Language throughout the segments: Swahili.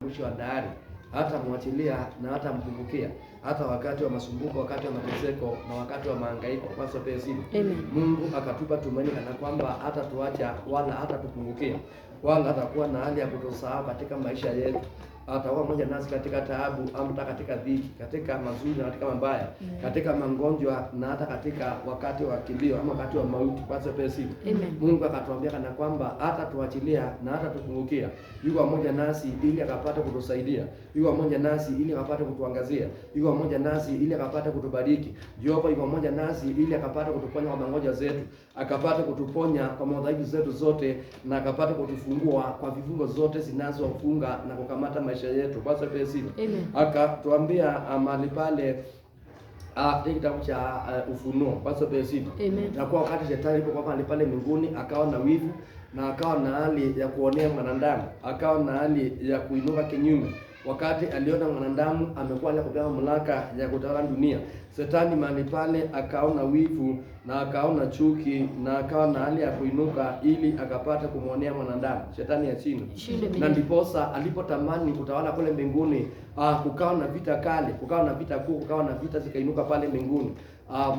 mwisho wa dahari hata mwachilia na hata mkumbukia, hata wakati wa masumbuko, wakati wa mateseko na wakati wa mahangaiko. Kwa sababu Mungu akatupa tumaini kana kwamba hata tuacha wala hata tupungukia, wala hatakuwa na hali ya kutosahau katika maisha yetu. Atakuwa pamoja nasi katika taabu, ama katika dhiki, katika mazuri na katika mabaya, katika magonjwa na hata katika wakati wa kilio ama wakati wa mauti. Kwa sababu Mungu akatuambia kana kwamba hata tuachilia na hata tupungukia, yuko pamoja nasi ili akapate kutusaidia, yuko pamoja nasi ili akapate kutuangazia, yuko pamoja nasi ili akapate kutubariki. Jehova yuko pamoja nasi ili akapate kutuponya kwa magonjwa zetu, akapate kutuponya kwa madhaifu zetu zote, na akapate kutufungua kwa vifungo zote zinazofunga na kukamata maisha yetu. Kwa sababu akatuambia mahali pale kitabu cha Ufunuo, kwa sababu na kwa wakati shetani alipokuwa mahali pale mbinguni, akawa na wivu na akawa na hali ya kuonea mwanadamu, akawa na hali ya kuinuka kinyume. Wakati aliona mwanadamu amekuwa anakupewa mamlaka ya kutawala dunia, Shetani mahali pale akaona wivu na akaona chuki na akawa na hali ya kuinuka ili akapata kumwonea mwanadamu, Shetani ya chini. Na ndiposa alipotamani kutawala kule mbinguni, kukawa na vita kali, kukawa na vita kuu, kukawa na vita zikainuka pale mbinguni.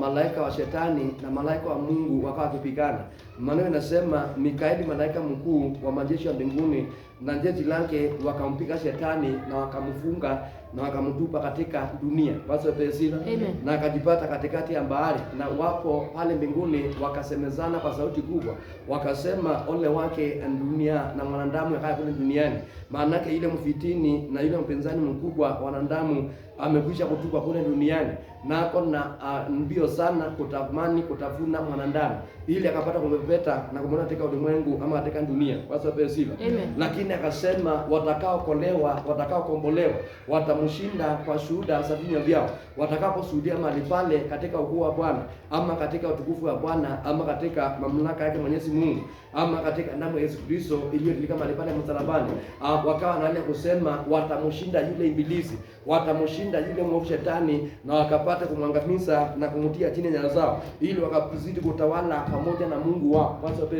Malaika wa Shetani na malaika wa Mungu wakawa wakipigana. Maana inasema Mikaeli, malaika mkuu wa majeshi ya mbinguni, na jeshi lake wakampiga Shetani na wakamfunga na wakamtupa katika dunia, na akajipata katikati ya bahari. Na wapo pale mbinguni wakasemezana kwa sauti kubwa, wakasema ole wake dunia na mwanadamu akaye kule duniani, maana yake ile mfitini na ile mpinzani mkubwa wanadamu amekwisha kutupa kule duniani, na ako na mbio sana kutamani kutafuna mwanadamu ili akapata kumpepeta na kumwona katika ulimwengu ama katika dunia, kwa sababu lakini akasema watakaokolewa, watakaokombolewa watamshinda kwa shuhuda za vinywa vyao, watakaposhuhudia mahali pale katika ukuu wa Bwana ama katika utukufu wa Bwana ama katika mamlaka yake Mwenyezi Mungu ama katika damu ya Yesu Kristo iliyotilika mahali pale msalabani. Wakawa na hali kusema watamshinda yule ibilisi, watamshinda yule mwovu Shetani, na wakapata kumwangamiza na kumtia chini ya nyayo zao, ili wakazidi kutawala pamoja na Mungu wao. Kwa sababu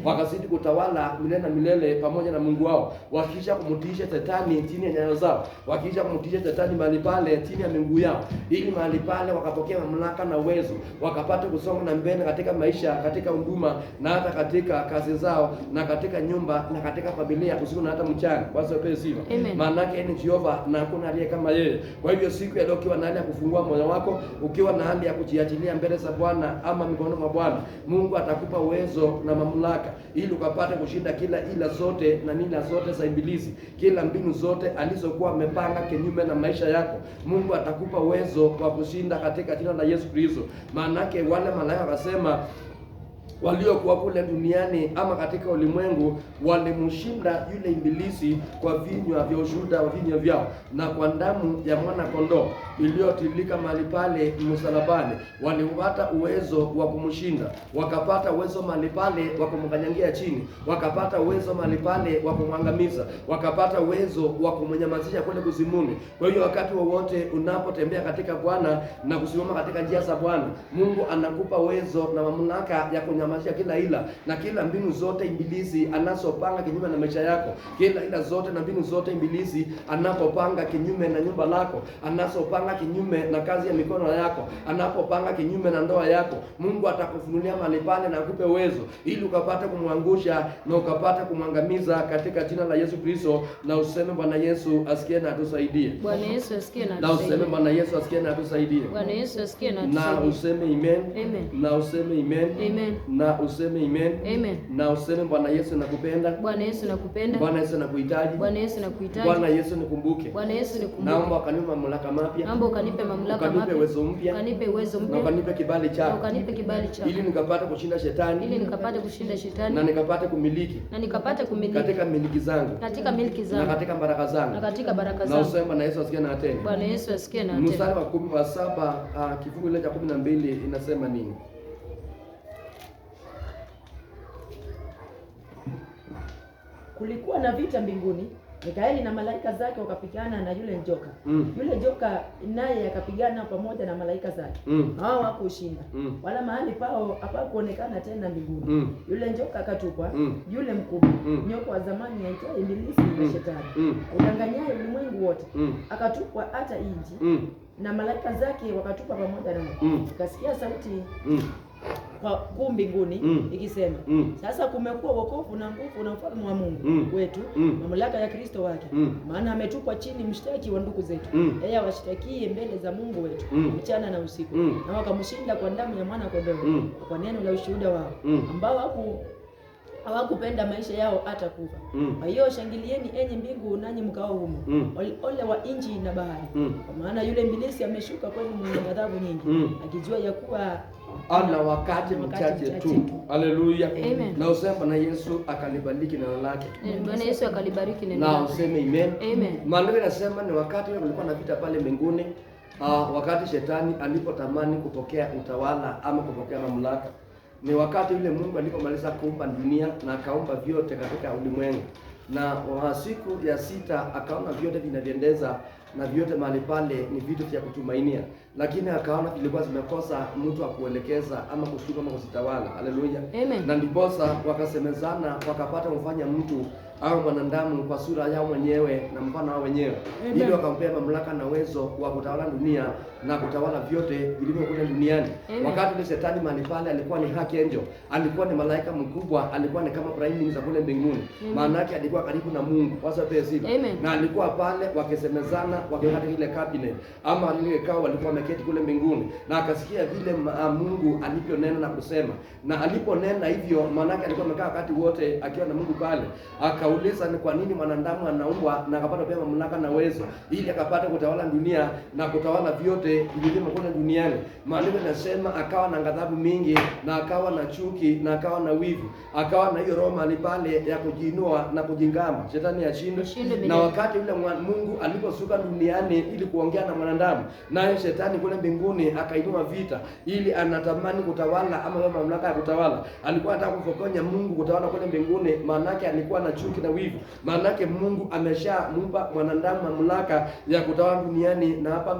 wakazidi kutawala milele na milele pamoja na Mungu wao, wakisha kumtisha Shetani chini ya nyayo zao, wakisha kumtisha Shetani mahali pale chini ya miguu yao, ili mahali pale wakapokea mamlaka na uwezo, wakapata kusonga na mbele katika maisha, katika huduma na hata katika kazi zao na katika nyumba na katika familia, usiku na hata mchana. Kwa sababu maana yake ni Jehova na hakuna aliye kama yeye. Kwa hivyo siku ya leo ukiwa na hali ya kufungua moyo wako, ukiwa na hali ya kujiachilia mbele za Bwana ama mikononi mwa Bwana, Mungu atakupa uwezo na mamlaka ili ukapate kushinda kila ila zote na nila zote za ibilisi, kila mbinu zote alizokuwa amepanga kinyume na maisha yako. Mungu atakupa uwezo wa kushinda katika jina la Yesu Kristo. Maana yake wale malaika wakasema waliokuwa kule duniani ama katika ulimwengu walimshinda yule ibilisi kwa vinywa vya ushuhuda wa vinywa vyao na kwa damu ya mwana kondoo iliyotilika mahali pale msalabani. Walipata uwezo wa kumshinda, wakapata uwezo mahali pale wa kumkanyangia chini, wakapata uwezo mahali pale wa kumwangamiza, wakapata uwezo wa kumnyamazisha kule kuzimuni. Kwa hiyo wakati wowote unapotembea katika Bwana na kusimama katika njia za Bwana, Mungu anakupa uwezo na mamlaka ya kunyamazisha kila ila na kila mbinu zote ibilisi anazopanga kinyume na maisha yako, kila ila zote na mbinu zote ibilisi anapopanga kinyume na nyumba lako, anazopanga kinyume na kazi ya mikono yako, anapopanga kinyume na ndoa yako. Mungu atakufunulia mahali pale na akupe uwezo ili ukapata kumwangusha na ukapata kumwangamiza katika jina la Yesu Kristo. Na useme Bwana Yesu asikie na atusaidie. Bwana Yesu asikie na atusaidie. Na useme Bwana Yesu asikie na atusaidie. Bwana Yesu asikie na atusaidie. Na useme amen. Amen. Na useme amen. Amen. Na useme amen. Amen. Na useme Bwana Yesu nakupenda. Bwana Yesu nakupenda. Bwana Yesu nakuhitaji. Bwana Yesu nakuhitaji. Bwana Yesu nikumbuke. Bwana Yesu nikumbuke. Naomba ukanipe mamlaka mapya. Naomba ukanipe mamlaka mapya. Ukanipe uwezo mpya. Ukanipe uwezo mpya. Na ukanipe kibali chako. Ukanipe kibali chako. Ili nikapate kushinda shetani. Ili nikapate kushinda shetani. Na nikapate kumiliki. Na nikapate kumiliki. Katika miliki zangu. Katika miliki zangu. Na katika baraka zangu. Na katika baraka zangu. Na useme Bwana Yesu asikie na atende. Bwana Yesu asikie na atende. Mstari wa 17 kifungu ile cha 12 inasema nini? Kulikuwa na vita mbinguni Mikaeli na malaika zake wakapigana na yule njoka. Yule njoka naye akapigana pamoja na malaika zake. Hao hawakushinda. Wala mahali pao hapakuonekana tena mbinguni. Yule njoka akatupwa, yule mkubwa, nyoka wa zamani aitwaye Ibilisi na Shetani, udanganyaye ulimwengu wote. Akatupwa hata nchi, na malaika zake wakatupwa pamoja naye. Ukasikia sauti kuu mbinguni ikisema, sasa kumekuwa wokovu na nguvu na ufalme wa Mungu wetu, mamlaka ya Kristo wake, maana ametupwa chini mshtaki wa ndugu zetu. Yeye awashtakie mbele za Mungu wetu mchana na usiku. Na wakamshinda kwa damu ya mwana kondoo, kwa neno la ushuhuda wao, ambao hawakupenda maisha yao hata kufa. Kwa hiyo shangilieni enyi mbingu, nanyi mkao humo. Ole wa nchi na bahari, kwa maana yule Ibilisi ameshuka kwenu mwenye ghadhabu nyingi, akijua ya kuwa ana wakati mchache tu. Haleluya. Na useme na Yesu akalibariki neno lake. Bwana Yesu akalibariki neno lake. Na useme amen. Amen. Maana yanasema ni wakati kulikuwa na vita pale mbinguni, wakati shetani alipotamani kupokea utawala ama kupokea mamlaka. Ni wakati yule Mungu alipomaliza kuumba dunia na akaumba vyote katika ulimwengu. Na siku ya 6 akaona vyote vinavyendeza na vyote mahali pale ni vitu vya kutumainia, lakini akaona vilikuwa zimekosa mtu wa kuelekeza ama kushika ama kusitawala. Haleluya. Na ndiposa wakasemezana, wakapata kufanya mtu au mwanadamu kwa sura yao mwenyewe na mfano wao wenyewe, ili wakampea mamlaka na uwezo wa kutawala dunia na kutawala vyote vilivyo kule duniani. Wakati ule shetani mahali pale alikuwa ni archangel, alikuwa ni malaika mkubwa, alikuwa ni kama prime minister kule mbinguni. Maana yake alikuwa karibu na Mungu kwa sababu ya sifa. Na alikuwa pale wakisemezana, wakiwa katika ile cabinet ama ile kao, walikuwa wameketi kule mbinguni, na akasikia vile Mungu alivyonena na kusema. Na aliponena hivyo, maana yake alikuwa amekaa wakati wote akiwa na Mungu pale. Akauliza ni kwa nini mwanadamu anaumbwa na akapata pia mamlaka na uwezo ili akapata kutawala dunia na kutawala vyote vilivyo kule duniani. Maandiko yanasema akawa na ghadhabu mingi na akawa na chuki na akawa na wivu, akawa na hiyo roho mahali pale ya kujiinua na kujingama, shetani ashinde. Na wakati yule Mungu aliposuka duniani ili kuongea na mwanadamu, naye shetani kule mbinguni akainua vita ili anatamani kutawala ama mamlaka ya kutawala. Alikuwa anataka kufokonya Mungu kutawala kule mbinguni, maana yake alikuwa na chuki na wivu. Maana yake Mungu ameshampa mwanadamu mamlaka ya kutawala duniani na hapa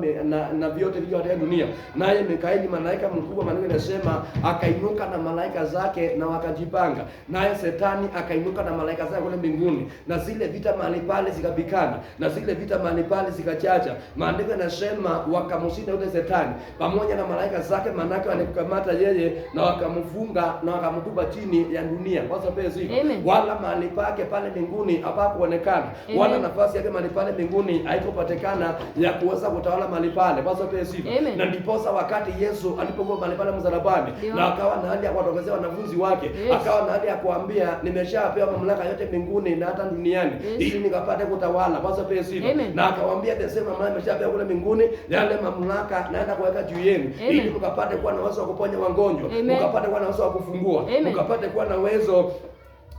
na vyote vilivyo katika dunia. Naye Mikaeli malaika mkubwa, maana inasema akainuka na malaika zake na wakajipanga. Naye Shetani akainuka na malaika zake kule mbinguni, na zile vita mahali pale zikapikana, na zile vita mahali pale zikachacha. Maandiko yanasema wakamshinda yule Shetani pamoja na malaika zake, maana yake walikamata yeye na wakamfunga na wakamtupa chini ya dunia kwa sababu ya sifa. Wala mahali pake pale mbinguni hapakuonekana, wala nafasi yake mahali pale mbinguni haikupatikana ya kuweza kutawala mahali pale kwa sababu ya sifa. Na ndiposa wakati Yesu alipokuwa mahali pale msalabani, na akawa na hali ya kuwatokeza wanafunzi wake, akawa na hali ya kuambia nimeshapewa mamlaka yote mbinguni na hata duniani ili nikapate kutawala kwa sababu ya sifa. Na akawaambia the mamlaka nimeshapewa kule mbinguni, yale mamlaka naenda kuweka juu yenu ili mkapate kuwa na uwezo wa kuponya wagonjwa, mkapate kuwa na uwezo wa kufungua, mkapate kuwa na uwezo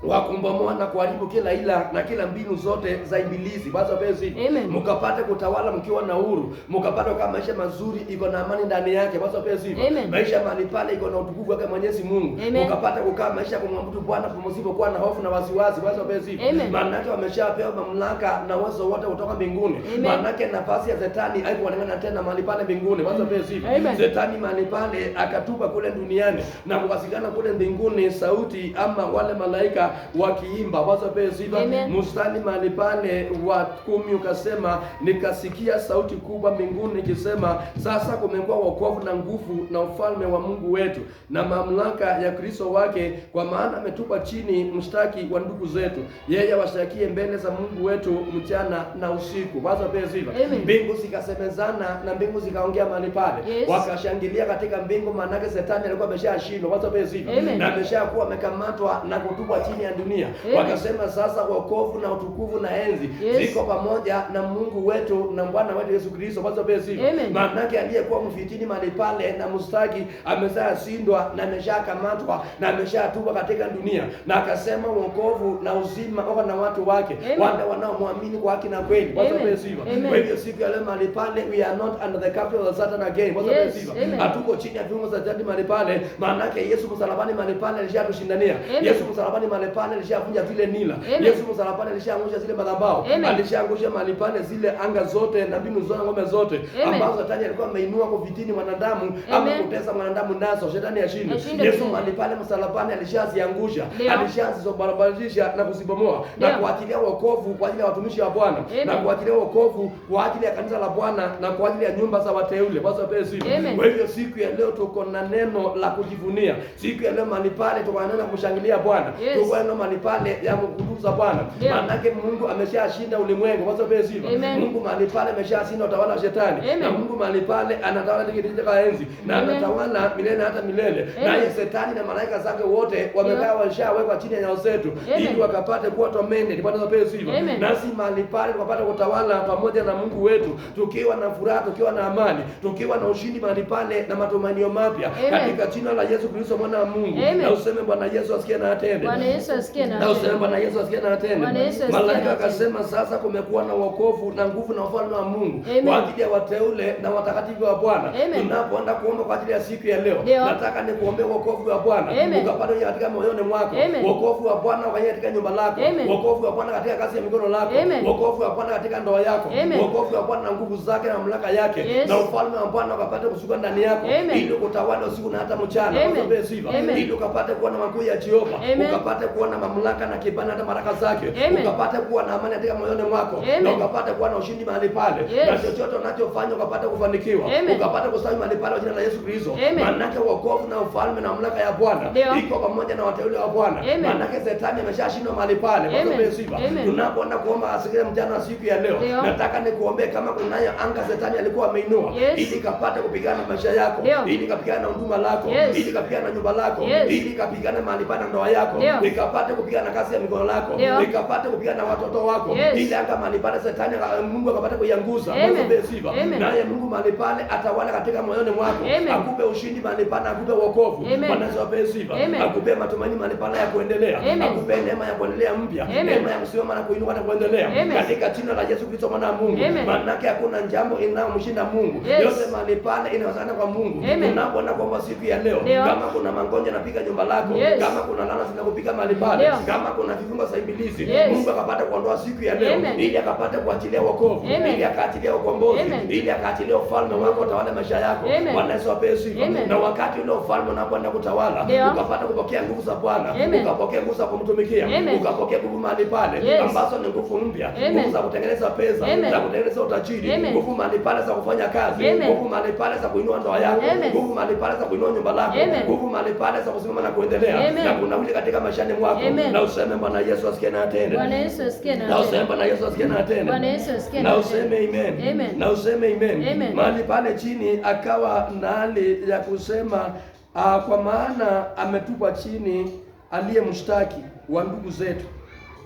wa kumbomoa na kuharibu kila ila na kila mbinu zote za Ibilisi. Basi basi mkapate kutawala mkiwa na uhuru, mkapate kama maisha mazuri iko na amani ndani yake. Basi basi maisha mahali pale iko na utukufu wake Mwenyezi Mungu, mkapate kukaa maisha kumwabudu Bwana msipokuwa na hofu na wasiwasi. Basi basi maana yake wameshapewa mamlaka na uwezo wote kutoka mbinguni. Maana yake nafasi ya Shetani haikuonekana tena mahali pale mbinguni. Basi basi Shetani mahali pale akatupa kule duniani na kuwasikana kule mbinguni sauti ama wale malaika wakiimba. Waza pesiba mustani mahali pale wa 10 ukasema, nikasikia sauti kubwa mbinguni ikisema, sasa kumekuwa wokovu na nguvu na ufalme wa Mungu wetu na mamlaka ya Kristo wake, kwa maana ametupa chini mshtaki wa ndugu zetu, yeye washtakie mbele za Mungu wetu mchana na usiku. Waza pesiba mbingu zikasemezana na mbingu zikaongea mahali pale, wakashangilia katika mbingu, maana Shetani alikuwa ameshashindwa. Waza pesiba na ameshakuwa amekamatwa na kutupwa chini ya dunia. Wakasema sasa wokovu na utukufu na enzi ziko pamoja na Mungu wetu na Bwana wetu Yesu Kristo. Basi basi maana yake aliyekuwa mfitini mahali pale na mustaki ameshashindwa na ameshakamatwa na ameshatupwa katika dunia, na akasema wokovu na uzima wako na watu wake wale wanaomwamini kwa haki na kweli. Basi basi kwa hivyo siku ya leo mahali pale we are not under the capital of Satan again. Basi basi hatuko chini ya viungo za Satan mahali pale, maana yake Yesu msalabani mahali pale alishatushindania. Yesu msalabani mahali pale alishavunja vile nila. Yesu msalabani alishaangusha zile madhabahu. Alishaangusha mahali pale zile anga zote na mbinu zote, ngome zote ambazo Shetani alikuwa ameinua kwa vitini mwanadamu ama kutesa mwanadamu nazo, Shetani ashinde. Yesu mahali pale msalabani alishaziangusha, alishazibarabazisha na kuzibomoa na kuachilia wokovu kwa ajili ya watumishi wa Bwana, na kuachilia wokovu kwa ajili ya kanisa la Bwana na kwa ajili ya nyumba za wateule. Basi wapewe sifa. Kwa hivyo siku ya leo tuko na neno la kujivunia. Siku ya leo mahali pale tuko na neno la kumshangilia Bwana. Tuko na neno mahali pale ya kumtukuza Bwana. Maana yake Mungu ameshashinda ulimwengu. Basi wapewe sifa. Mungu mahali pale ameshashinda utawala wa Shetani. Na Mungu mahali pale anatawala kiti cha enzi na anatawala milele hata milele. Naye Shetani na malaika zake wote wamekaa walishawekwa chini ya nyayo zetu ili wakapate kuwa tormented. Bwana wapewe sifa. Nasi mahali pale tukapata kutawala pamoja na Mungu wetu, tukiwa na furaha, tukiwa na amani, tukiwa na ushindi mahali pale na matumaini mapya katika jina la Yesu Kristo mwana wa Mungu. Na useme Bwana Yesu asikie na atende. Bwana Yesu asikie na atende. Na useme Bwana Yesu asikie na atende. Malaika akasema sasa kumekuwa na wokovu na nguvu na ufalme wa Mungu kwa ajili ya wateule na watakatifu wa Bwana. Tunapoenda kuomba kwa ajili ya siku ya leo, nataka nikuombee wokovu wa Bwana ukapata katika moyoni mwako, wokovu wa Bwana katika nyumba lako, wokovu wa Bwana katika kazi ya mikono lako, wokovu wa Bwana katika ndoa yako, wokovu wa Bwana na nguvu zake na mamlaka yake na ufalme wa Bwana ukapate kushuka ndani yako ili utawale usiku na hata mchana. Kwa sifa ili ukapate kuona makuu ya Jehova, ukapate kuona mamlaka na kibali hata baraka zake, ukapate kuwa na amani katika moyoni mwako na ukapate kuwa na ushindi mahali pale na chochote unachofanya ukapate kufanikiwa, ukapate kustawi mahali pale kwa jina la Yesu Kristo. Maana yake wokovu na ufalme na mamlaka ya Bwana iko pamoja na wateule wa Bwana. Maana yake Shetani ameshashindwa mahali pale. Kwa sifa tunapoenda kuomba asikie mchana siku ya leo, nataka nikuombee kama kunayo anga Shetani alikuwa ameinua ili kapate kupigana maisha yako, ili kapigana na huduma lako, ili kapigana na nyumba lako, ili kapigana mahali pale ndoa yako, ikapate kupigana kazi ya mikono lako, ikapate kupigana na watoto wako, ili anga mahali pale Shetani Mungu akapate kuianguza. Kwa sifa naye Mungu mahali pale atawala katika moyoni mwako, akupe ushindi mahali pale, akupe wokovu. Bwana ape sifa, akupe matumaini mahali pale ya kuendelea, akupe neema ya kuendelea mpya, neema ya kusimama na kuinuka na kuendelea katika jina la Yesu Kristo mwana wa Mungu. Maana yake hakuna jambo inayomshinda Mungu. Yote mahali pale inawezekana kwa Mungu. Unapoona kwamba siku ya leo kama kuna magonjwa yanapiga nyumba lako, kama kuna laana zinakupiga mahali pale, kama kuna vifungo za ibilisi, Mungu akapata kuondoa siku ya leo ili akapata kuachilia wokovu, ili akaachilia ukombozi, ili akaachilia ufalme wako utawale maisha yako. Bwana Yesu apewe sifa. Na wakati ule ufalme unapoenda kutawala, ukapata kupokea nguvu za Bwana, ukapokea nguvu za kumtumikia, ukapokea nguvu mahali pale ambazo ni nguvu mpya, nguvu za kutengeneza pesa, za kutengeneza utajiri, nguvu mahali pale za kufanya kazi, nguvu mahali pale za kuinua ndoa yako, nguvu mahali pale za kuinua nyumba lako, nguvu mahali pale za kusimama na kuendelea na kunawili katika maishani mwako. Na useme Bwana Yesu asikie na atende. Bwana Yesu asikie na atende. Na useme Bwana Yesu asikie na atende. Bwana Yesu asikie na useme amen. Na useme amen. Mahali pale chini akawa na hali ya kusema kwa maana ametupa chini aliye mshtaki wa ndugu zetu,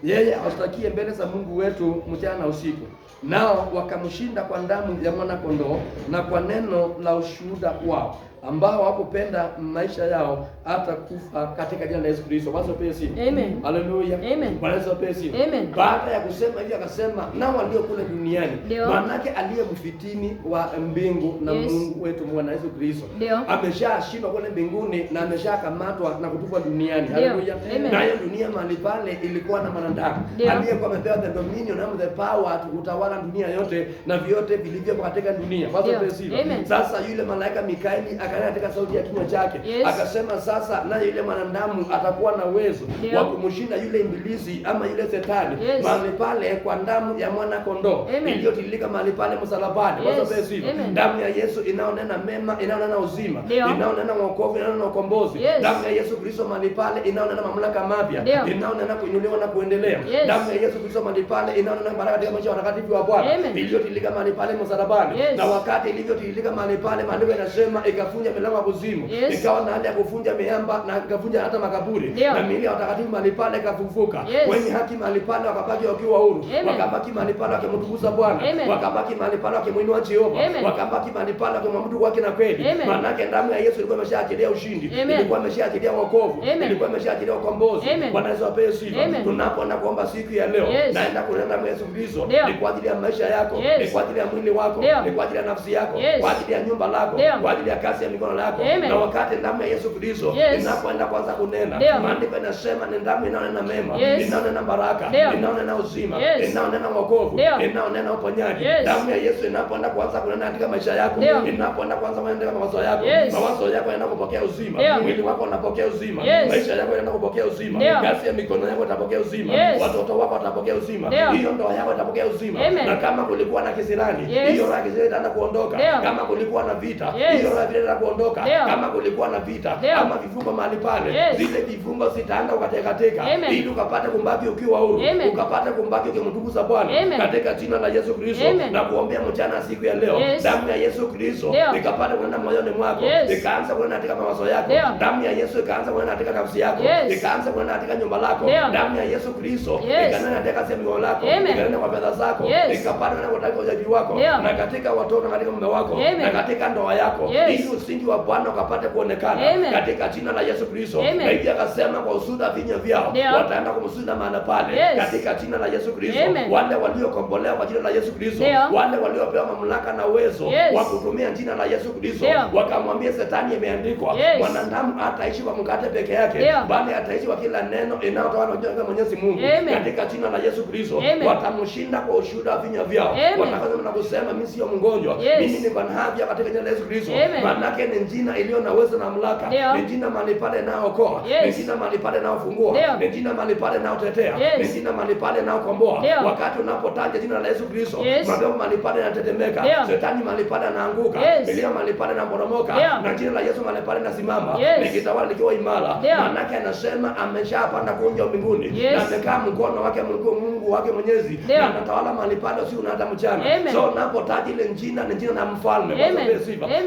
yeye awashtakie mbele za Mungu wetu mchana na usiku. Nao wakamshinda kwa damu ya mwana kondoo na kwa neno la ushuhuda wao, ambao hawakupenda maisha yao hata kufa, katika jina la Yesu Kristo. Basi pesi. Amen. Haleluya. Amen. Bwana Yesu pesi. Amen. Baada ya kusema hivi akasema nao walio kule duniani, maana yake aliyemfitini wa mbingu na Mungu wetu Bwana Yesu Kristo ameshashindwa kule mbinguni na ameshakamatwa na kutupwa duniani. Haleluya. Nayo dunia mahali pale ilikuwa na mwanadamu aliyekuwa amepewa the dominion and the power kutawala dunia yote na vyote vilivyo katika dunia. Basi pesi. Sasa yule malaika Mikaeli katika sauti ya kinywa chake akasema sasa naye yule mwanadamu atakuwa na uwezo wa kumshinda yule ibilisi ama yule Shetani mahali pale kwa damu ya mwana kondoo iliyotilika mahali pale msalabani. Basi pesi. Damu ya Yesu inaonena mema, inaonena uzima, inaonena wokovu, inaonena ukombozi. Damu ya Yesu Kristo mahali pale inaonena mamlaka mapya, inaonena kuinuliwa na kuendelea. Damu ya Yesu Kristo mahali pale inaonena baraka katika maisha ya watakatifu wa Bwana iliyotilika mahali pale msalabani. Na wakati ilivyotilika mahali pale, maandiko yanasema ikafunja milango ya kuzimu, ikawa na hali ya kufunja miamba na ikafunja hata makaburi, na miili ya watakatifu mahali pale ikafufuka. Wenye haki mahali pale wakabaki wakiwa huru, wakabaki mahali pale wakimtukuza Bwana, wakabaki mahali pale wakimuinua Jehova, wakabaki mahali pale wakimwabudu kwake na kweli. Maana yake damu ya Yesu ilikuwa imeshaachilia ushindi, ilikuwa imeshaachilia wokovu, ilikuwa imeshaachilia ukombozi. Bwana Yesu apewe sifa. Tunapoenda kuomba siku ya leo, naenda kunena damu ya Yesu Kristo ni kwa ajili ya maisha yako, ni kwa ajili ya mwili wako, ni kwa ajili ya nafsi yako, kwa ajili ya nyumba lako, kwa ajili ya kazi kazi ya mikono yako. Na wakati damu ya Yesu Kristo inapoenda kwanza kunena, maandiko yanasema ni damu inaonena mema, inaonena baraka, inaonena uzima, inaonena wokovu, inaonena uponyaji. Damu ya Yesu inapoenda kwanza kunena katika maisha yako, inapoenda kwanza kunena katika mawazo yako, mawazo yako yanapopokea uzima, mwili wako unapokea uzima, maisha yako yanapopokea uzima, kazi ya mikono yako itapokea uzima, watoto wako watapokea uzima, hiyo ndoa yako itapokea uzima. Na kama kulikuwa na kisirani, hiyo roho kisirani itaanza kuondoka. Kama kulikuwa na vita, hiyo roho itaanza kuondoka. Kama kulikuwa na vita ama vifungo mahali pale, zile vifungo zitaanza kukatekateka, ili ukapate kumbaki ukiwa huru, ukapate kumbaki ukimtukuza Bwana katika jina la Yesu Kristo. Na kuombea mchana siku ya leo, damu ya Yesu Kristo ikapate kunena moyoni mwako, ikaanza kunena katika mawazo yako, damu ya Yesu ikaanza kunena katika nafsi yako, ikaanza kunena katika nyumba lako, damu ya Yesu Kristo ikanena katika sehemu lako, ikanena kwa fedha zako, ikapate kunena katika ujaji wako, na katika watoto, na katika mume wako, na katika ndoa yako, ili usingi wa Bwana ukapate kuonekana katika jina la Yesu Kristo. Na hivi akasema kwa usuda vinywa vyao wataenda kumsuda maana pale katika jina la Yesu Kristo. Wale waliokombolewa kwa jina la Yesu Kristo, wale waliopewa mamlaka na uwezo wa kutumia jina la Yesu Kristo, wakamwambia Shetani, imeandikwa mwanadamu hataishi kwa mkate peke yake, bali ataishi kwa kila neno linalotoka kwa Mwenyezi Mungu. Katika jina la Yesu Kristo watamshinda kwa ushuhuda wa vinywa vyao. Watakasema na kusema, mimi sio mgonjwa, mimi niko na afya katika jina la Yesu Kristo. Maana yake ni jina iliyo na uwezo na mamlaka, ni jina mahali pale inaokoa, ni jina mahali pale inaofungua, ni jina mahali pale inaotetea, ni jina mahali pale inaokomboa. Wakati unapotaja jina la Yesu Kristo, mapepo mahali pale yanatetemeka, Shetani mahali pale anaanguka, milio mahali pale inaporomoka, na jina la Yesu mahali pale linasimama likitawala likiwa imara. Maana yake anasema ameshapanda kuja mbinguni, na amekaa mkono wake Mungu wake Mwenyezi, na anatawala mahali pale usiku na hata mchana. So unapotaja ile jina, ni jina la mfalme,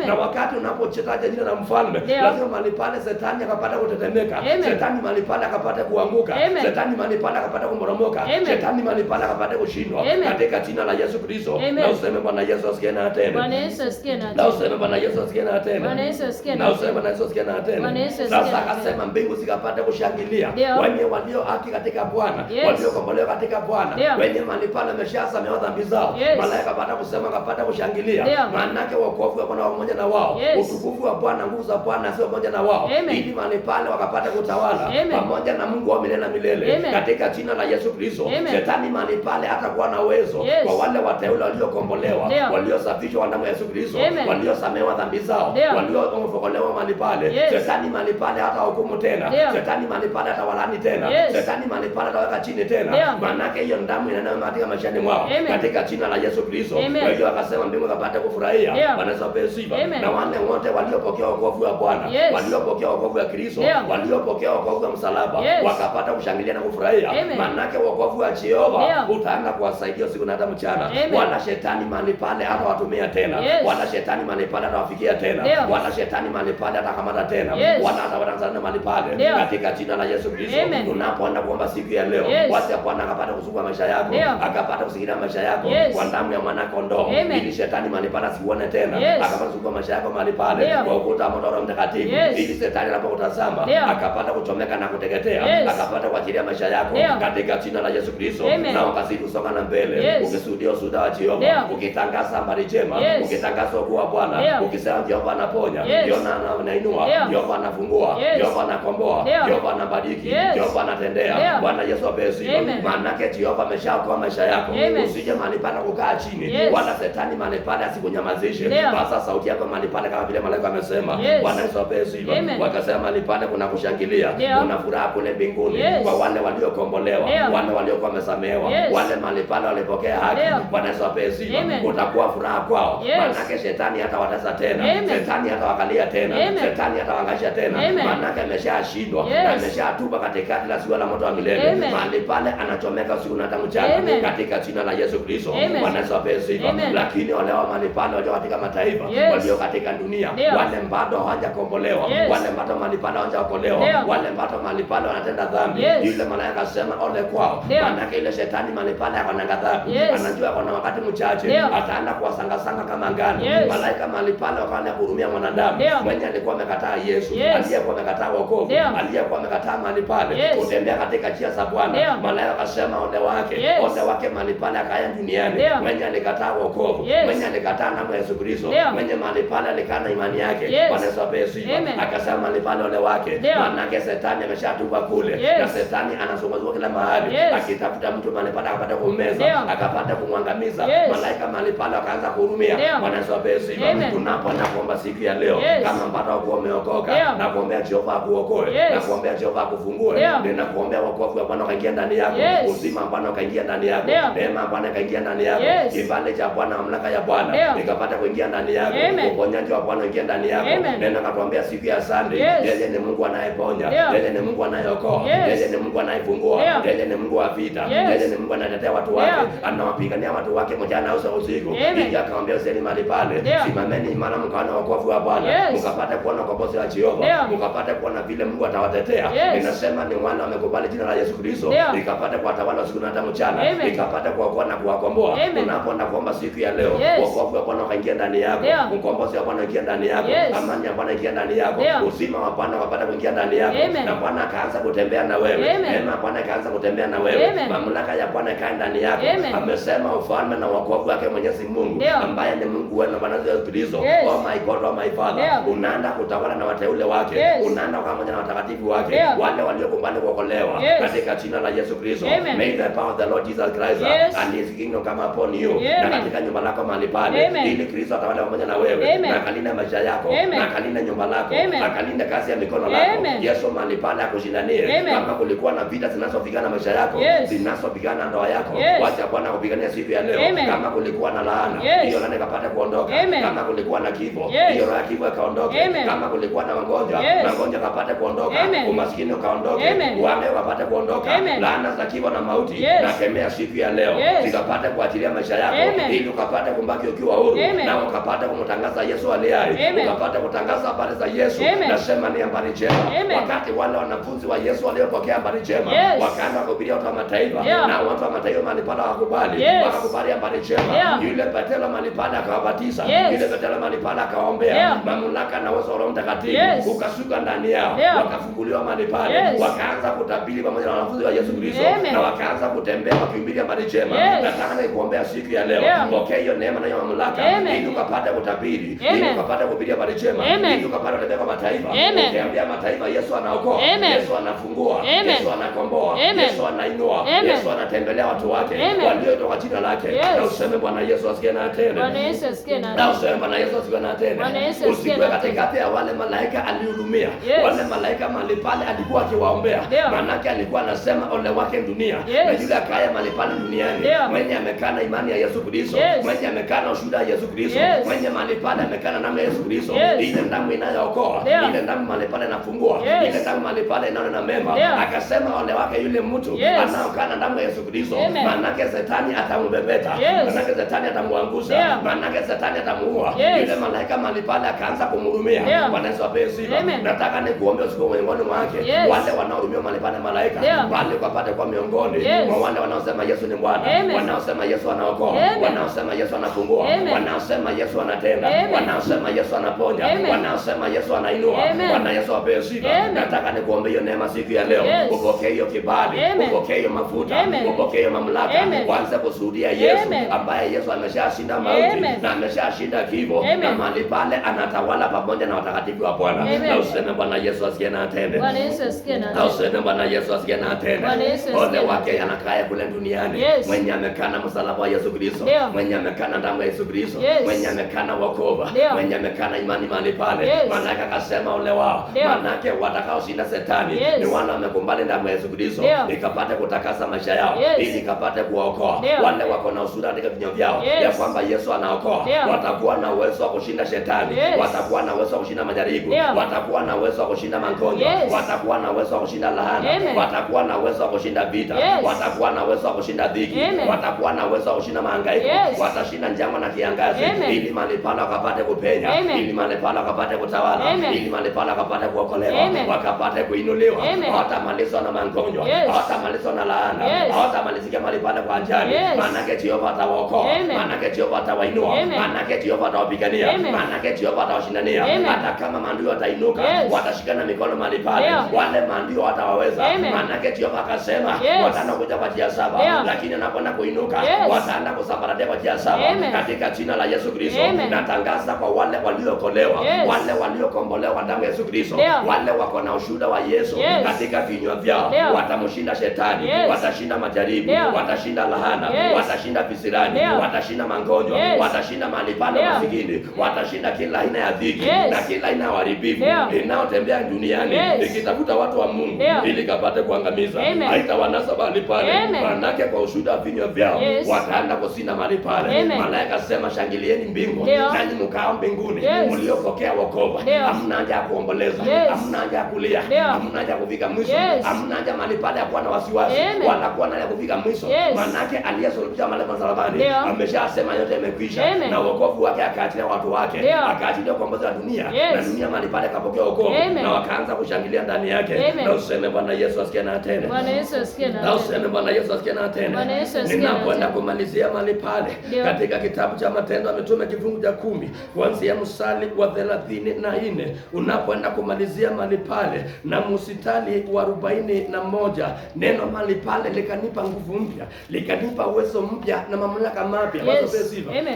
na wakati unapotaja jina la mfalme, lazima mahali pale Shetani akapata kutetemeka, Shetani mahali pale akapata kuanguka, Shetani mahali pale akapata kumoromoka, Shetani mahali pale akapata kushindwa katika jina la Yesu Kristo. Na useme Bwana Yesu asikie na tena, Bwana Yesu asikie na tena, na useme Bwana Yesu asikie na tena, Bwana Yesu asikie na na useme Bwana Yesu asikie na tena. Sasa akasema mbingu zikapata kushangilia, wenye walio haki katika Bwana, waliokombolewa katika Bwana, wenye mahali pale wameshasamehewa dhambi zao, malaika kapata kusema, kapata kushangilia. Maana yake wokovu wa Bwana pamoja na wao, utukufu wa Bwana, nguvu za Bwana sio pamoja na wao, ili mahali pale wakapata kutawala pamoja na Mungu wa milele na milele katika jina la Yesu Kristo. Shetani mahali pale hata kuwa na uwezo kwa wale wateule waliokombolewa, waliosafishwa kwa damu ya Yesu Kristo, waliosamehewa dhambi zao, waliokombolewa mahali pale. Shetani mahali pale hata hukumu tena, Shetani mahali pale hata walani tena, Shetani mahali pale hata weka chini tena. Maana yake hiyo damu inanena katika maishani mwao katika jina la Yesu Kristo. Kwa hiyo akasema mbingu kapata kufurahia, wanazopewa sifa, na wale wote waliopokea wokovu wa Bwana, waliopokea wokovu wa Kristo, waliopokea wokovu wa msalaba, wakapata kushangilia na kufurahia. Maana yake wokovu wa Jehova utaanza kuwasaidia usiku na hata mchana. Wala Shetani mahali pale hata watumia tena, wala Shetani mahali pale hata wafikia tena, wala Shetani mahali pale hata kamata tena, wala hata watanzania mahali pale katika jina la Yesu Kristo. Tunapoenda kuomba siku ya leo, wacha Bwana akapata kusukuma maisha yako, akapata kusikia maisha yako kwa damu ya mwana kondoo, ili Shetani mahali pale asione tena, akapata kusukuma maisha yako mahali pale kwa ukuta moto wa Mtakatifu, ili Shetani anapokutazama akapata kuchomeka na kuteketea, akapata kuachilia maisha yako katika jina la Yesu Kristo. Na wakazidi kusonga na mbele, ukisudia ushuhuda wa Jehova, ukitangaza habari njema, ukitangaza ukuu wa Bwana, ukisema Jehova anaponya, Jehova anainua, Jehova anafungua, Jehova anakomboa, Jehova anabariki, Jehova anatendea. Bwana Yesu apewe sifa. Maana yake Jehova ameshaokoa maisha yako. Usije mahali pale kukaa chini, wala Shetani mahali pale asikunyamazishe. Basa sauti yako mahali pale kama vile malaika amesema. Bwana Yesu apewe sifa. Wakasema mahali pale kuna kushangilia, kuna furaha kule mbinguni kwa wale waliokombolewa, wale waliokuwa wamesamehewa, wale mahali pale walipokea haki. Bwana Yesu apewe sifa. Utakuwa furaha kwao. Maana yake Shetani hata watesa tena, Shetani hata wakalia tena, Shetani hata wangaisha tena. Maana yake ameshashindwa na ameshatupa katikati la siwa la moto wa milele. Mahali pale anachomeka usiku na hata mchana katika jina la Yesu Kristo. Bwana Yesu apewe sifa. Lakini wale wa mahali pale walio katika mataifa, walio katika dunia, wale bado hawajakombolewa, wale bado mahali pale hawajaokolewa, wale bado mahali pale wanatenda dhambi, yule malaika akasema ole kwao. Maana yake ile Shetani mahali pale akona ghadhabu, anajua kuna wakati mchache ataenda kuwasanga kama ngano. Malaika mahali pale wakaanza kuhurumia mwanadamu mwenye alikuwa amekataa Yesu, aliyekuwa amekataa wokovu, aliyekuwa amekataa mahali pale kutembea katika njia za Bwana. Malaika akasema ole wake. Ole wake mahali pale akaya duniani. Mwenye alikataa wokovu. Mwenye alikataa damu ya Yesu Kristo. Mwenye mahali pale alikana imani yake. Bwana Yesu apewe sifa. Akasema mahali pale ole wake. Maana Shetani ameshatupa kule. Na Shetani anazunguka kila mahali akitafuta mtu mahali pale akapata kummeza, akapata kumwangamiza. Malaika mahali pale akaanza kuhurumia. Bwana Yesu apewe sifa. Tunapoenda kuomba siku ya leo, kama mpaka kuwa umeokoka, na kuombea Jehova akuokoe, na kuombea Jehova akufungue, na kuombea wokovu wa Bwana kaingia ndani yako, uzima wa Bwana kaingia ndani yako, neema ya Bwana kaingia ndani yako, kibali cha Bwana, mamlaka ya Bwana ikapata kuingia ndani yako, uponyaji wa Bwana uingia ndani yako. Nenda katuambia siku ya Sunday, yeye ni Mungu anayeponya, yeye ni Mungu anayeokoa, yeye ni Mungu anayefungua, yeye ni Mungu wa vita, yeye ni Mungu anatetea watu wake, anawapigania watu wake mchana au usiku. Ili akawaambia useni mahali pale, simameni imara mkaona wokovu wa Bwana, mkapate kuona ukombozi wa Jehova, mkapate kuona vile Mungu atawatetea. Ninasema ni wana wamekubali jina la Yesu Kristo, ikapate kuwatawala usiku na hata mchana, ikapate kuokoa na kuwakomboa. Tunapoenda kuomba siku ya leo, wokovu wa Bwana ukaingia ndani yako, ukombozi wa Bwana uingia ndani yako, amani ya Bwana ingia ndani yako, uzima wa Bwana ukapata kuingia ndani yako, na Bwana akaanza kutembea na wewe, neema ya Bwana ikaanza kutembea na wewe, mamlaka ya Bwana ikae ndani yako. Amesema ufalme na wokovu wake Mwenyezi Mungu ambaye ni Mungu wenu Bwana Yesu Kristo. Oh my God, oh my Father, unaenda kutawala na wateule wake, unaenda pamoja na watakatifu wake, wale waliokubali kuokolewa katika jina la Yesu Kristo. May the power of the Lord Jesus Christ and his kingdom come upon you, na katika nyumba lako mahali pale, ili Kristo atawale pamoja na wewe, na akalinde maisha yako, na akalinde nyumba lako, akalinde kazi ya mikono lako. Yesu mahali pale akushindanie. Kama kulikuwa na vita zinazopigana maisha yako, zinazopigana ndoa yako, wacha Bwana kupigania siku ya leo. Kama kulikuwa na laana, hiyo laana ikapata kuondoka. Kama kulikuwa na kifo, hiyo roho ya kifo ikaondoke. Kama kulikuwa na magonjwa, magonjwa kapate kuondoka. Umaskini ukaondoke, uame ukapate kuondoka. Laana za kifo na mauti nakemea siku ya leo, zikapate kuachilia maisha yako, ili ukapate kumbaki ukiwa huru, na ukapate kumtangaza Yesu aliye hai, ukapate kutangaza habari za Yesu. Nasema ni habari njema. Wakati wale wanafunzi wa Yesu waliopokea habari njema, wakaanza kuhubiria watu wa mataifa, na watu wa mataifa mahali pale wakakubali, wakakubali habari njema. Yule Petero mahali pale akawabatiza, yule Petero mahali pale akaombea, mamlaka na uwezo wa Roho Mtakatifu ukashuka ndani yao, wakafunguliwa mahali pale, wakaanza kutabiri pamoja na wanafunzi wa Yesu Kristo, na wakaanza kutembea wakihubiria habari njema. Nataka nikuombea siku ya leo, pokea hiyo neema na hiyo mamlaka, ili ukapate kutabiri, ili ukapate kuhubiria habari njema, ili ukapate kutembea kwa mataifa, ukiambia mataifa Yesu anaokoa, Yesu anafungua, Yesu anakomboa, Yesu anainua, Yesu anatembelea watu wake waliotoka jina lake. Na useme Bwana Yesu asikie na atende. Bwana Yesu asikie na Na useme Bwana Yesu asikie na atende. Usikwe katikati ya wale malaika alihudumia. Wale malaika mahali pale alikuwa akiwaombea. Maanake alikuwa anasema ole wake dunia. Na yule akaya mahali pale duniani, mwenye amekana imani ya Yesu Kristo, mwenye amekana ushuhuda wa Yesu Kristo, mwenye mahali pale amekana damu ya Yesu Kristo, ile damu inayookoa, ile damu mahali pale inafungua, ile damu mahali pale inaona mema. Akasema ole wake yule mtu anaokana damu ya Yesu Kristo, maanake Shetani atambebeta, maanake Shetani atamwangusha, maanake Shetani atamuua. Yule malaika mahali pale akaanza kumhurumia. Bwana Yesu apewe sifa. Nataka nikuombe usiku miongoni mwake wale wanaohurumia mahali pale malaika, bali ukapate kwa miongoni mwa wale wanaosema Yesu ni Bwana, wanaosema Yesu anaokoa, wanaosema Yesu anafungua, wanaosema Yesu anatenda, wanaosema Yesu anaponya, wanaosema Yesu anainua. Bwana Yesu apewe sifa. Nataka nikuombe hiyo neema siku ya leo, upokee hiyo kibali, upokee hiyo mafuta, upokee hiyo mamlaka, kwanza kushuhudia Yesu ambaye Yesu ameshashinda mauti na ameshashinda kifo, na mahali pale anatawala pamoja na watakatifu wa Bwana. Na useme Bwana Yesu asikie na atende. Bwana Yesu asikie na Na useme Bwana Yesu asikie na atende. Bwana Yesu asikie. Ole wake anakaya kule duniani, mwenye amekana msalaba wa Yesu Kristo, mwenye amekana damu ya Yesu Kristo, mwenye amekana wokovu, mwenye amekana imani mahali pale. Maana akasema ole wao, maanake watakaoshinda Shetani ni wale wamekumbali damu ya Yesu Kristo, ikapate kutakasa maisha yao, ili ikapate kuwaokoa. Wale wako na ushuhuda katika vinywa vyao ya kwamba Yesu anaokoa, watakuwa na uwezo wa kushinda Shetani, watakuwa na uwezo wa kushinda majaribu, watakuwa na uwezo wa kushinda magonjwa, watakuwa na uwezo wa kushinda laana, watakuwa na uwezo wa kushinda vita, watakuwa na uwezo wa kushinda dhiki, watakuwa na uwezo wa kushinda mahangaiko, watashinda njama na kiangazi, ili mahali pale wakapate kupenya, ili mahali pale wakapate kutawala, ili mahali pale wakapate kuokolewa, wakapate kuinuliwa. Hawatamalizwa na magonjwa, hawatamalizwa na laana, hawatamalizika mahali pale kwa ajali. Maanake Jehova atawaokoa, maanake Jehova atawainua, maanake Jehova atawapigania, maanake Jehova atawashindania. Hata kama maadui watainuka, watashikana mikono mahali pale, wale maadui watawaweza. Maanake Jehova akasema watano kuja kwa njia saba, lakini anapoenda kuinuka wataenda kusambaratika kwa njia saba. Katika jina la Yesu Kristo natangaza kwa wale waliokolewa, wale waliokombolewa kwa damu ya Yesu Kristo, wale wako na ushuhuda wa Yesu katika vinywa vyao, watamshinda shetani, watashinda majaribu, watashinda lahana, watashinda visirani, watashinda magonjwa, watashinda mahali pale masikini, watashinda kila aina ya dhiki na kila aina ya uharibifu inayotembea duniani ikitafuta watu wa Mungu ili kapate kuangamiza. Haitawanasa mahali pale, manake kwa ushuhuda wa vinywa vyao wataenda kushinda mahali pale. Malaika sema, shangilieni mbingu nanyi mkao mbinguni mliopokea wokovu. Hamna haja ya kuomboleza, hamna haja ya kulia, hamna haja ya kufika mwisho, hamna haja mahali pale ya kuwa na wasiwasi wala kuwa na kufika mwisho, manake aliyesulubisha mahali msalabani ameshasema yote imekwisha, na wokovu wake akaachilia watu wake, akaachilia ukombozi wa dunia, na dunia mahali pale kapokea wokovu na wakaanza kushangilia ndani yake. Na useme Bwana Yesu asikie na tena, Bwana Yesu asikie na na useme Bwana Yesu asikie na tena. Bwana Yesu asikie na Ninapoenda kumalizia mahali pale katika kitabu cha Matendo ya Mitume kifungu cha 10 kuanzia mstari wa 34, unapoenda kumalizia mahali pale na mstari wa 41, neno mahali pale likanipa nguvu mpya, likanipa uwezo mpya na mamlaka mapya.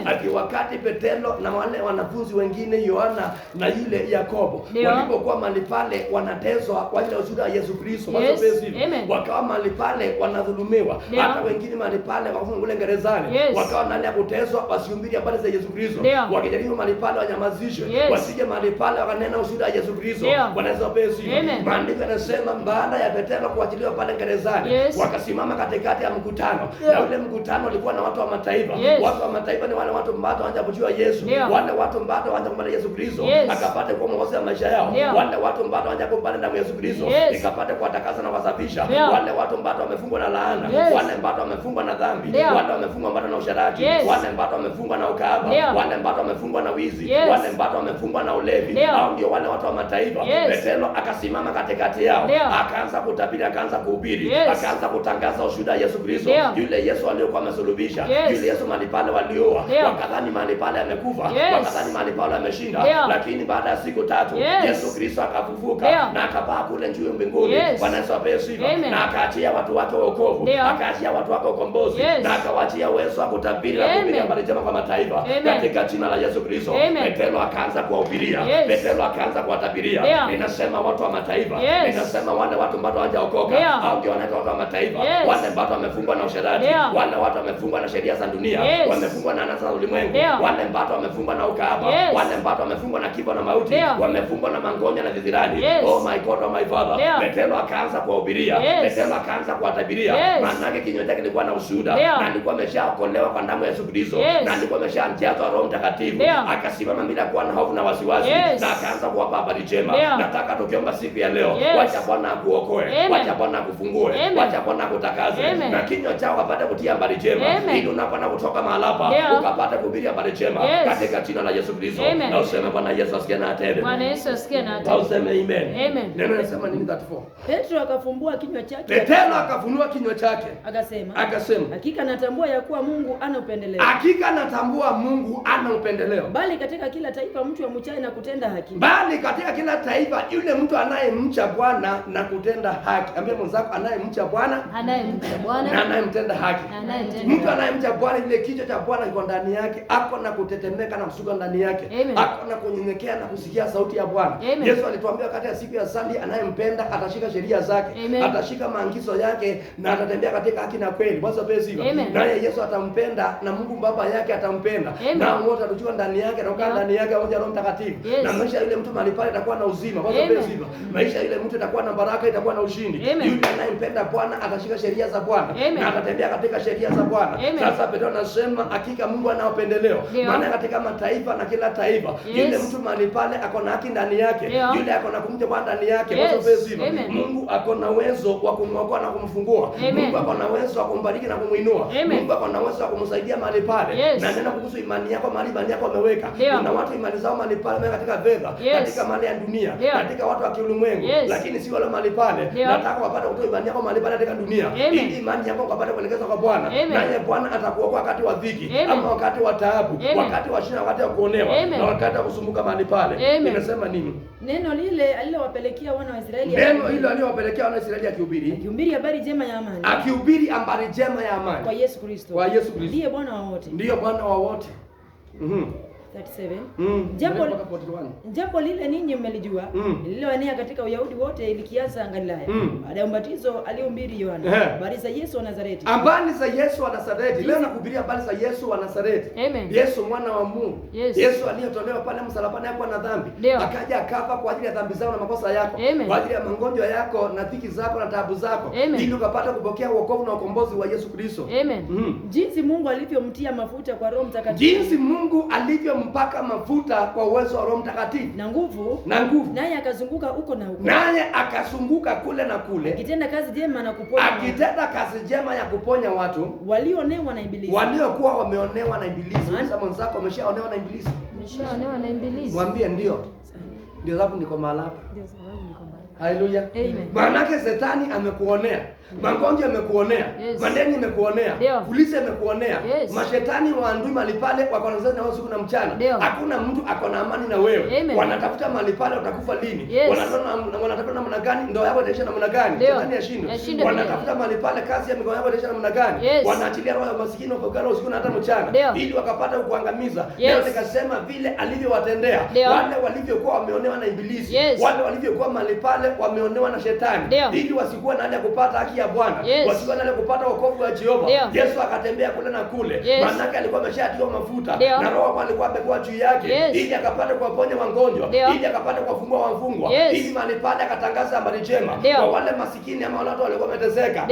Ati wakati Petero na wale wanafunzi wengine Yohana na yule Yakobo walipokuwa mahali pale wanateswa kwa ile ushuhuda wa Yesu Kristo, wakawa mahali pale wanadhulumiwa, hata wengine mahali pale wakafungwa kule gerezani, wakawa ndani ya kuteswa wasihubiri habari za Yesu Kristo, wakijaribu mahali pale wanyamazishwe, wasije mahali pale wakanena ushuhuda wa Yesu Kristo. Wanaweza pesi. Maandiko yanasema baada ya Petero kuachiliwa pale gerezani, wakasimama katikati ya mkutano, na ule mkutano ulikuwa na watu wa mataifa. Watu wa mataifa ni wale watu ambao wanaanza kujua Yesu, wale watu ambao wanaanza kumwona Yesu Kristo akapate kwa mwongozo wa maisha yao, wale watu ambao wanaanza kupanda damu ya Yesu Kristo ikapate kuwatakasa na kuwasafisha, wale watu ambao wamefungwa na laana, wale ambao wamefungwa na dhambi, wale wamefungwa na usharati, wale ambao wamefungwa na ukahaba, wale ambao wamefungwa na wizi, wale ambao wamefungwa na ulevi, hao ndio wale watu wa mataifa. Petero akasimama katikati yao, akaanza kutabiri, akaanza kuhubiri, akaanza kutangaza ushuhuda Yesu Kristo, yule Yesu aliyokuwa amesulubisha, yule Yesu mahali pale walioa wakadhani mahali pale amekufa, wakadhani mahali pale ameshinda, lakini baada ya siku 3 Yesu Kristo akafufuka na akapaa kule juu mbinguni. Bwana Yesu asifiwe. Na akaachia watu wake wokovu, akaachia watu wake ukombozi, na akawaachia uwezo wa kutabiri na kuhubiri habari njema kwa mataifa katika jina la Yesu Kristo. Petero akaanza kuwahubiria, Petero akaanza kuwatabiria. Ninasema watu wa mataifa, ninasema wale watu ambao hawajaokoka, au ndio wanaitwa watu wa mataifa, wale ambao wamefungwa na usherati, wale watu wamefungwa na sheria za dunia, wamefungwa na anasa za ulimwengu, wale ambao wamefungwa na ukahaba, wale ambao wamefungwa na kifo na mauti, wamefungwa na magonjwa na vidhirani. Oh my God, oh my Father. Petero akaanza kuwahubiria, Petero akaanza kuwatabiria, maana yake kinywa chake kilikuwa na ushuhuda, na alikuwa ameshaokolewa kwa damu ya Yesu Kristo, na alikuwa ameshajazwa Roho Mtakatifu. Akasimama bila kuwa na hofu na wasiwasi, na akaanza kuwapa habari njema. Nataka tukiomba siku ya leo, wacha Bwana akuokoe, wacha Bwana akufungue, wacha Bwana akutakaze, na kinywa chao kapate kutia habari njema, ili unapoenda kutoka mahali hapa ukapate kuhubiri habari njema katika jina la Yesu Kristo. Na useme Bwana Yesu asikie na atende. Bwana Yesu asikie na atende. Na useme amen. Amen. Neno nasema nini 34? Petro akafumbua kinywa chake. Petero akafunua kinywa chake. Akasema, hakika natambua ya kuwa Mungu ana upendeleo. Hakika natambua Mungu ana upendeleo. Bali katika kila taifa mtu amchaye na kutenda haki. Bali katika kila taifa yule mtu anayemcha Bwana na kutenda haki. Ambia mwenzako anayemcha Bwana, anayemcha Bwana na anayemtenda haki. Mtu anayemcha Bwana, ile kichwa cha Bwana kiko ndani yake, ako na kutetemeka na kusuka ndani yake, ako na kunyenyekea na kusikia sauti ya Bwana. Yesu alituambia katika siku ya Sunday, anayempenda atashika sheria zake, atashika maagizo yake na atatembea katika haki na kweli. Bwana pesi. Naye Yesu atampenda na Mungu Baba yake atampenda. Na wote watajua ndani yake na kukaa ndani yake pamoja na Roho Mtakatifu. Na maisha yule mtu mahali pale itakuwa na uzima. Bwana pesi. Maisha yule mtu itakuwa na baraka, itakuwa na ushindi. Yule anayempenda Bwana atashika sheria za Bwana na atatembea katika sheria za Bwana. Sasa Petro anasema hakika Mungu ana upendeleo. Maana katika mataifa na kila taifa yule mtu mahali pale ako na haki ndani yake. Yule ako na kumcha Bwana ndani yake. Bwana pesi. Mungu ako na uwezo wa kumwokoa na kumfungua. Mungu ako na uwezo wa kumbariki na kumuinua. Mungu ako na uwezo wa kumsaidia mahali pale. Na neno kuhusu imani yako, mahali imani yako ameweka. Kuna watu imani zao mahali pale katika fedha, katika mali ya dunia, katika watu wa kiulimwengu, lakini si wale mahali pale. Nataka wapate kutoa imani yako mahali pale katika dunia, ili imani yako ukapate kuelekezwa kwa Bwana. Naye Bwana atakuokoa wakati wa dhiki, ama wakati wa taabu, wakati wa shida, wakati wa kuonewa, na wakati wa kusumbuka mahali pale. Inasema nini? Neno lile alilowapelekea wana wa Israeli, neno hilo alilowapelekea wana wa Israeli akihubiri habari njema ya amani. Akihubiri habari njema ya amani. Kwa Yesu Kristo. Kwa Yesu Kristo. Ndiye Bwana wa wote. Ndiyo Bwana wa wote. 37. Jambo lile ninyi mmelijua, lililoenea katika Uyahudi wote likianza Galilaya. Baada ya ubatizo alihubiri Yohana habari za Yesu wa Nazareti. Habari za Yesu wa Nazareti. Leo nakuhubiria habari za Yesu wa Nazareti. Yesu mwana wa Mungu. Yesu aliyetolewa pale msalabani hapo na dhambi. Akaja akafa kwa ajili ya dhambi zako na makosa yako. Kwa ajili ya magonjwa yako na dhiki zako na taabu zako. Ili ukapata kupokea wokovu na ukombozi wa Yesu Kristo. Jinsi Mungu alivyomtia mafuta kwa Roho Mtakatifu. Jinsi Mungu alivyompaka mafuta kwa uwezo wa Roho Mtakatifu. Na nguvu. Naye akazunguka huko na huko. Naye akazunguka kule na kule. Akitenda kazi njema na kuponya. Akitenda kazi njema ya kuponya watu walioonewa na ibilisi. Waliokuwa wameonewa na ibilisi. Sasa mwenzako ameshaonewa na ibilisi. Ameshaonewa na ibilisi. Mwambie ndio. Ndio sababu niko mahali hapa. Ndio sababu niko mahali. Haleluya. Maanake Shetani amekuonea. Magonjwa yamekuonea. Madeni yamekuonea. Polisi yamekuonea. Mashetani waandui mahali pale wako na na usiku na mchana. Hakuna mtu ako na amani na wewe. Wanatafuta mahali pale utakufa lini? Wanatafuta namna gani ndio yako itaisha namna gani? Shetani ashindwe. Wanatafuta mahali pale kazi ya mikono yako itaisha namna gani? Wanaachilia roho ya maskini kwa usiku na hata mchana ili wakapata kuangamiza. Leo nikasema vile alivyowatendea wale walivyokuwa wameonewa na ibilisi, wale walivyokuwa mahali pale wameonewa na Shetani ili wasikuwe na hali ya kupata haki ya Bwana, wasikuwe na hali ya kupata wokovu wa Jehova. Yesu akatembea kule na kule, maana alikuwa ameshatiwa mafuta na roho alikuwa amekuwa juu yake ili akapata kuwaponya wagonjwa, ili akapata kuwafungua wafungwa, ili mahali pale akatangaza habari njema kwa wale masikini ama wale watu walikuwa wameteseka.